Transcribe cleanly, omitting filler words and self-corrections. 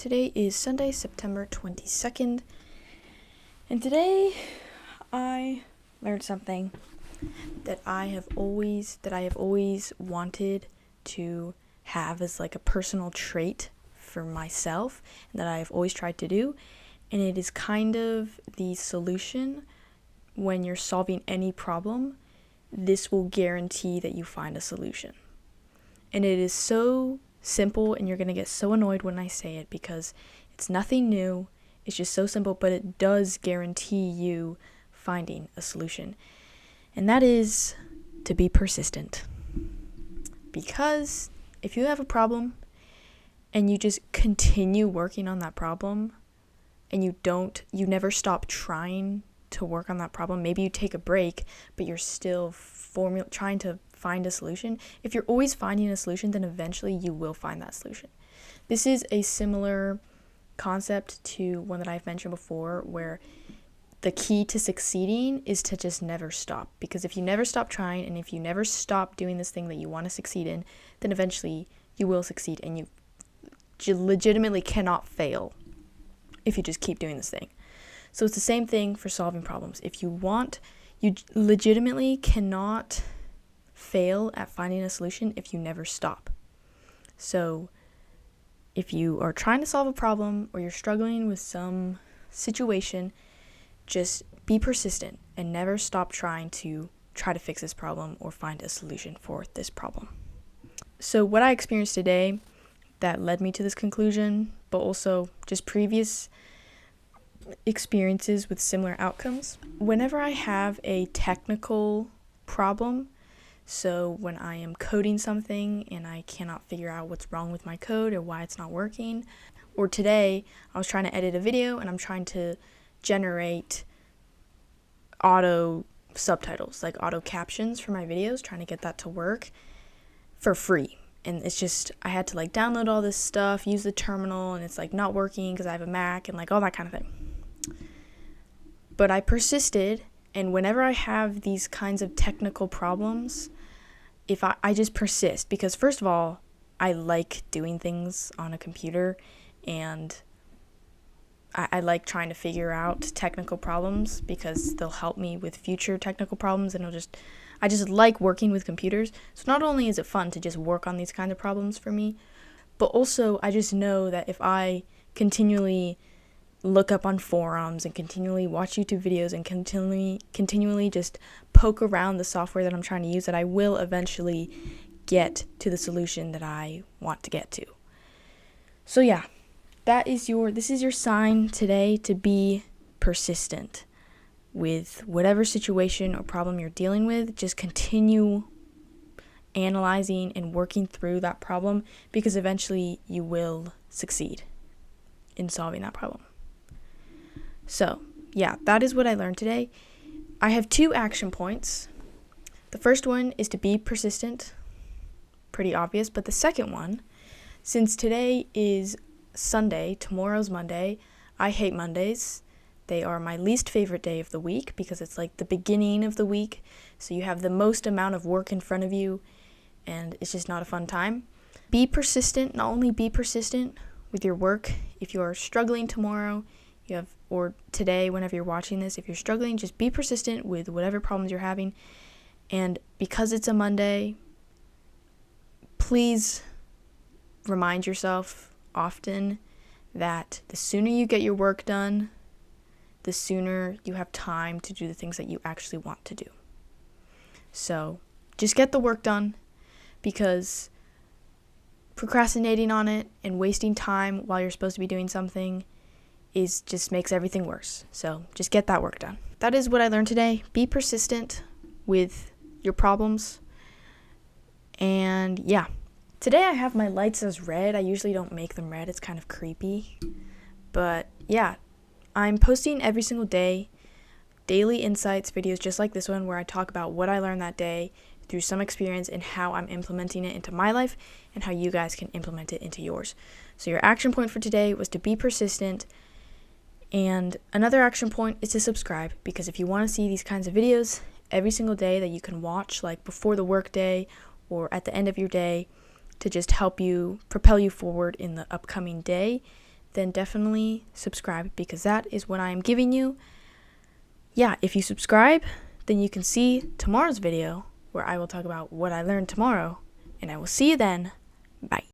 Today is Sunday, September 22nd, and today I learned something that I have always wanted to have as like a personal trait for myself, and that I have always tried to do, and it is kind of the solution when you're solving any problem. This will guarantee that you find a solution. And it is so simple, and you're going to get so annoyed when I say it because it's nothing new. It's just so simple, but it does guarantee you finding a solution. And that is to be persistent. Because if you have a problem and you just continue working on that problem and you never stop trying to work on that problem, maybe you take a break, but you're still trying to find a solution. If you're always finding a solution, then eventually you will find that solution. This is a similar concept to one that I've mentioned before, where the key to succeeding is to just never stop. Because if you never stop trying, and if you never stop doing this thing that you want to succeed in, then eventually you will succeed, and you legitimately cannot fail if you just keep doing this thing. So it's the same thing for solving problems. If you legitimately cannot fail at finding a solution if you never stop. So if you are trying to solve a problem or you're struggling with some situation, just be persistent and never stop trying to fix this problem or find a solution for this problem. So what I experienced today that led me to this conclusion, but also just previous experiences with similar outcomes. Whenever I have a technical problem, so when I am coding something and I cannot figure out what's wrong with my code or why it's not working, or today I was trying to edit a video and I'm trying to generate auto subtitles, like auto captions for my videos, trying to get that to work for free. And it's just, I had to download all this stuff, use the terminal, and it's not working because I have a Mac and all that kind of thing. But I persisted, and whenever I have these kinds of technical problems, if I just persist, because first of all, I like doing things on a computer, and I like trying to figure out technical problems because they'll help me with future technical problems, and I just like working with computers. So not only is it fun to just work on these kinds of problems for me, but also I just know that if I continually look up on forums and continually watch YouTube videos and continually just poke around the software that I'm trying to use, that I will eventually get to the solution that I want to get to. So yeah, this is your sign today to be persistent with whatever situation or problem you're dealing with. Just continue analyzing and working through that problem, because eventually you will succeed in solving that problem. So, yeah, that is what I learned today. I have 2 action points. The first one is to be persistent. Pretty obvious. But the second one, since today is Sunday, tomorrow's Monday, I hate Mondays. They are my least favorite day of the week because it's the beginning of the week. So you have the most amount of work in front of you, and it's just not a fun time. Be persistent. Not only be persistent with your work. If you are struggling tomorrow, or today, whenever you're watching this, if you're struggling, just be persistent with whatever problems you're having. And because it's a Monday, please remind yourself often that the sooner you get your work done, the sooner you have time to do the things that you actually want to do. So just get the work done, because procrastinating on it and wasting time while you're supposed to be doing something just makes everything worse. So just get that work done. That is what I learned today. Be persistent with your problems. And yeah, today I have my lights as red. I usually don't make them red. It's kind of creepy. But yeah, I'm posting every single day daily insights videos just like this one, where I talk about what I learned that day through some experience and how I'm implementing it into my life and how you guys can implement it into yours. So your action point for today was to be persistent. And another action point is to subscribe, because if you want to see these kinds of videos every single day that you can watch before the work day or at the end of your day to just help you propel you forward in the upcoming day, then definitely subscribe, because that is what I am giving you. Yeah, if you subscribe, then you can see tomorrow's video where I will talk about what I learned tomorrow, and I will see you then. Bye.